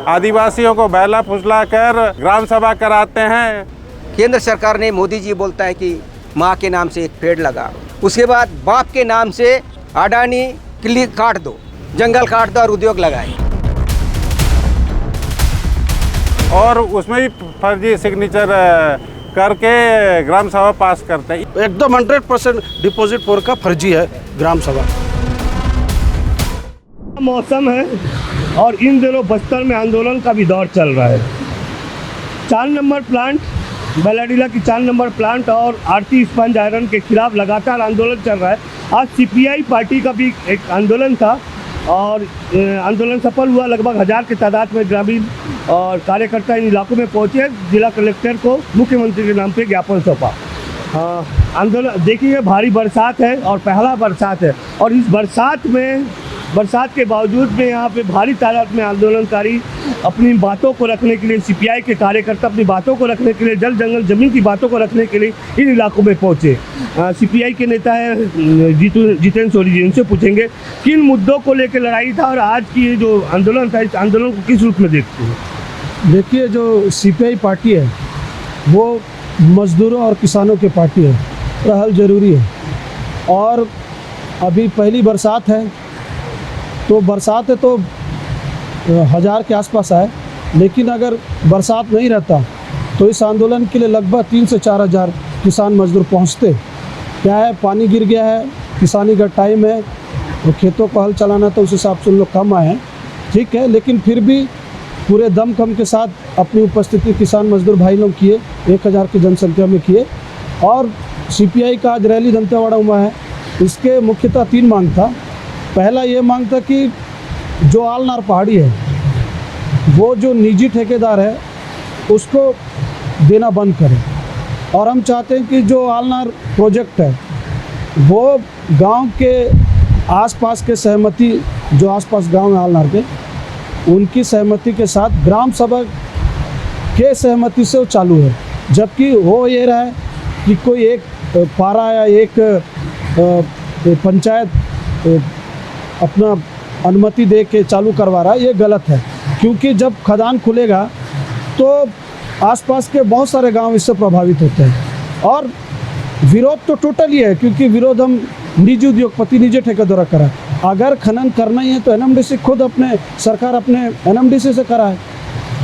आदिवासियों को बहला फुसला कर ग्राम सभा कराते हैं। केंद्र सरकार ने, मोदी जी बोलता है कि माँ के नाम से एक पेड़ लगा, उसके बाद बाप के नाम से अडानी किले काट दो, जंगल काट दो और उद्योग लगाए, और उसमें भी फर्जी सिग्नेचर करके ग्राम सभा पास करते हैं। एकदम 100% डिपॉजिट पोर का फर्जी है ग्राम सभा। मौसम है और इन दिनों बस्तर में आंदोलन का भी दौर चल रहा है। 4 नंबर प्लांट, बेलाडीला की 4 नंबर प्लांट और आरती स्पंज आयरन के खिलाफ लगातार आंदोलन चल रहा है। आज सीपीआई पार्टी का भी एक आंदोलन था और आंदोलन सफल हुआ। लगभग 1000 की तादाद में ग्रामीण और कार्यकर्ता इन इलाकों में पहुंचे। जिला कलेक्टर को मुख्यमंत्री के नाम पे ज्ञापन सौंपा। आंदोलन देखिए, भारी बरसात है और पहला बरसात है, और इस बरसात के बावजूद में यहाँ पे भारी तादाद में आंदोलनकारी अपनी बातों को रखने के लिए, सीपीआई के कार्यकर्ता अपनी बातों को रखने के लिए, जल जंगल जमीन की बातों को रखने के लिए इन इलाकों में पहुँचे। सीपीआई के नेता है जितेंद्र सोरी जी, इनसे पूछेंगे किन मुद्दों को लेकर लड़ाई था और आज की जो आंदोलन था, इस आंदोलन को किस रूप में देखते हैं? देखिए, जो सीपीआई पार्टी है वो मजदूरों और किसानों की पार्टी है, तो हल ज़रूरी है। और अभी पहली बरसात है, तो बरसात है तो 1000 के आसपास आए, लेकिन अगर बरसात नहीं रहता तो इस आंदोलन के लिए लगभग 3 से 4 हज़ार किसान मजदूर पहुंचते। क्या है, पानी गिर गया है, किसानी का टाइम है, तो खेतों को हल चलाना, तो उस हिसाब से लोग कम आए हैं, ठीक है। लेकिन फिर भी पूरे दमखम के साथ अपनी उपस्थिति किसान मजदूर भाई लोग किए, 1000 की जनसंख्या में किए। और सीपीआई का आज रैली दंतेवाड़ा हुआ है। इसके मुख्यतः 3 मांग था। पहला ये मांग था कि जो आलनार पहाड़ी है वो जो निजी ठेकेदार है उसको देना बंद करें, और हम चाहते हैं कि जो आलनार प्रोजेक्ट है वो गांव के आसपास के सहमति, जो आसपास गांव है आलनार के, उनकी सहमति के साथ ग्राम सभा के सहमति से वो चालू है। जबकि हो ये रहा है कि कोई एक पारा या एक पंचायत अपना अनुमति दे के चालू करवा रहा है, ये गलत है। क्योंकि जब खदान खुलेगा तो आसपास के बहुत सारे गांव इससे प्रभावित होते हैं। और विरोध तो टोटल ही है, क्योंकि विरोध हम निजी उद्योगपति, निजी ठेकेदार करा। अगर खनन करना ही है तो एनएमडीसी खुद सरकार अपने एनएमडीसी से कराए।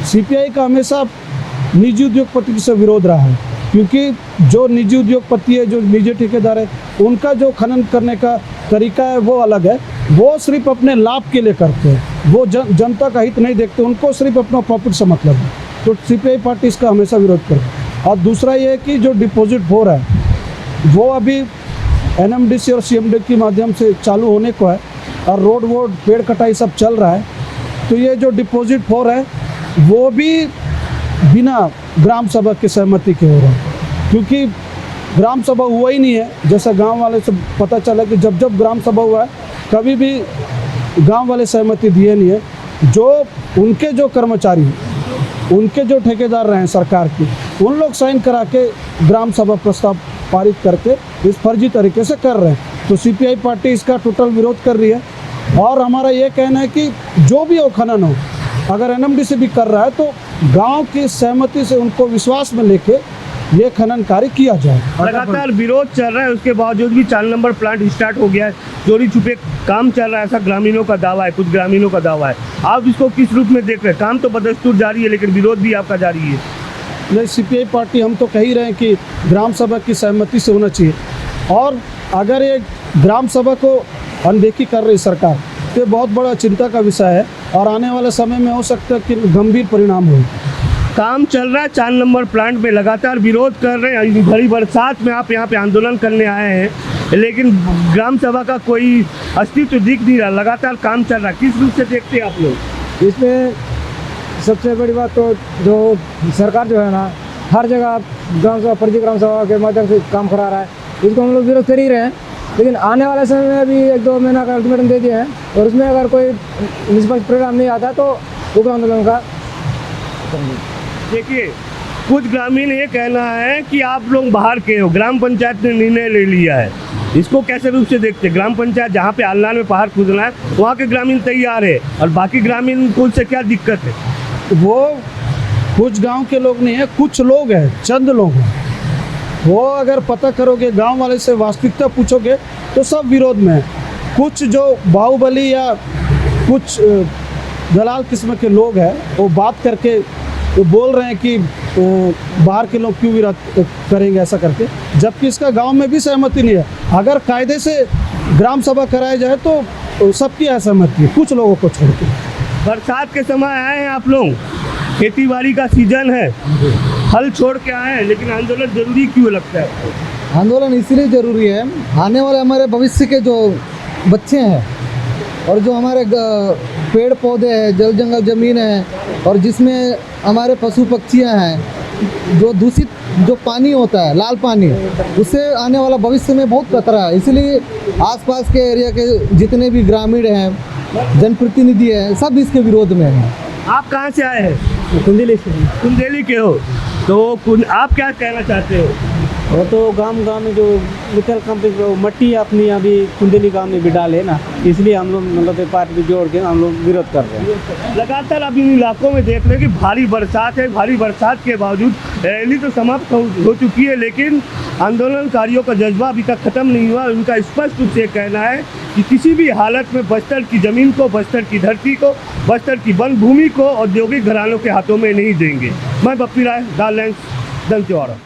सीपीआई का हमेशा निजी उद्योगपति से विरोध रहा है, क्योंकि जो निजी उद्योगपति है, जो निजी ठेकेदार है, उनका जो खनन करने का तरीका है वो अलग है। वो सिर्फ अपने लाभ के लिए करते हैं, वो जनता का हित नहीं देखते, उनको सिर्फ अपना प्रॉफिट से मतलब है। तो सीपीआई पार्टी इसका हमेशा विरोध करती है। और दूसरा ये है कि जो डिपॉजिट हो रहा है वो अभी एनएमडीसी और सीएमडी के माध्यम से चालू होने को है, और रोड वोड पेड़ कटाई सब चल रहा है। तो ये जो डिपॉजिट हो रहा है वो भी बिना ग्राम सभा की सहमति के हो रहा है, क्योंकि ग्राम सभा हुआ ही नहीं है। जैसा गांव वाले से पता चला कि जब ग्राम सभा हुआ है कभी भी गांव वाले सहमति दिए नहीं है। जो उनके जो कर्मचारी, उनके जो ठेकेदार रहे हैं सरकार की, उन लोग साइन करा के ग्राम सभा प्रस्ताव पारित करके इस फर्जी तरीके से कर रहे हैं। तो सीपीआई पार्टी इसका टोटल विरोध कर रही है। और हमारा ये कहना है कि जो भी हो खनन हो, अगर एनएमडीसी भी कर रहा है तो गांव की सहमति से उनको विश्वास में लेके ये खनन कार्य किया जाए। लगातार विरोध चल रहा है, उसके बावजूद भी 4 नंबर प्लांट स्टार्ट हो गया है, चोरी छुपे काम चल रहा है, ऐसा ग्रामीणों का दावा है, कुछ ग्रामीणों का दावा है। आप इसको किस रूप में देख रहे हैं? काम तो बदस्तूर जारी है, लेकिन विरोध भी आपका जारी है। नहीं, सीपीआई पार्टी हम तो कह ही रहे हैं कि ग्राम सभा की सहमति से होना चाहिए। और अगर ये ग्राम सभा को अनदेखी कर रही सरकार तो ये बहुत बड़ा चिंता का विषय है, और आने वाले समय में हो सकता है कि गंभीर परिणाम हो। काम चल रहा है 4 नंबर प्लांट में, लगातार विरोध कर रहे हैं। भरी बरसात में आप यहाँ पे आंदोलन करने आए हैं, लेकिन ग्राम सभा का कोई अस्तित्व दिख नहीं रहा, लगातार काम चल रहा है। किस रूप से देखते हैं आप लोग? इसमें सबसे बड़ी बात तो जो सरकार जो है ना, हर जगह ग्राम सभा, फर्जी ग्राम सभा के माध्यम से काम करा रहा है, इसको हम लोग विरोध कर ही रहे हैं। लेकिन आने वाले समय में अभी 1-2 महीना का अल्टीमेटम दे दिए हैं, और उसमें अगर कोई निष्पक्ष परिणाम नहीं आता तो उग्र आंदोलन का। देखिए, कुछ ग्रामीण ये कहना है कि आप लोग बाहर के हो, ग्राम पंचायत ने निर्णय ले लिया है, इसको कैसे रूप से देखते? ग्राम पंचायत जहाँ पे आलनार में पहाड़ खोदना है वहाँ के ग्रामीण तैयार है, और बाकी ग्रामीण को उससे क्या दिक्कत है? वो कुछ गांव के लोग नहीं है, कुछ लोग हैं, चंद लोग हैं। वो अगर पता करोगे, गांव वाले से वास्तविकता पूछोगे तो सब विरोध में है। कुछ जो बाहुबली या कुछ दलाल किस्म के लोग हैं, वो बात करके वो बोल रहे हैं कि बाहर के लोग क्यों विरोध करेंगे ऐसा करके, जबकि इसका गांव में भी सहमति नहीं है। अगर कायदे से ग्राम सभा कराया जाए तो सबकी असहमति है, कुछ लोगों को छोड़ के। बरसात के समय आए हैं आप लोग, खेती बाड़ी का सीजन है, हल छोड़ के आए हैं, लेकिन आंदोलन जरूरी क्यों लगता है? आंदोलन इसलिए ज़रूरी है, आने वाले हमारे भविष्य के जो बच्चे हैं और जो हमारे पेड़ पौधे हैं, जल जंगल ज़मीन है, और जिसमें हमारे पशु पक्षियाँ हैं, जो दूषित जो पानी होता है, लाल पानी, उससे आने वाला भविष्य में बहुत खतरा है। इसलिए आसपास के एरिया के जितने भी ग्रामीण हैं, जनप्रतिनिधि हैं, सब इसके विरोध में हैं। आप कहाँ से आए हैं? कुंदली से कुंदेली के हो, तो आप क्या कहना चाहते हो? वो तो गांव में जो मित्तल कंपनी मट्टी अपनी अभी कुंदेली गांव में भी डाले ना, इसलिए हम लोग मतलब पार्टी जोड़ के हम लोग विरोध कर रहे हैं। लगातार अब इन इलाकों में देख रहे हैं कि भारी बरसात है, भारी बरसात के बावजूद रैली तो समाप्त हो चुकी है, लेकिन आंदोलनकारियों का जज्बा अभी तक खत्म नहीं हुआ। उनका स्पष्ट रूप से कहना है कि किसी भी हालत में बस्तर की ज़मीन को, बस्तर की धरती को, बस्तर की वन भूमि को औद्योगिक घरानों के हाथों में नहीं देंगे। मैं बप्पी राय, द लेंस, दंतेवाड़ा।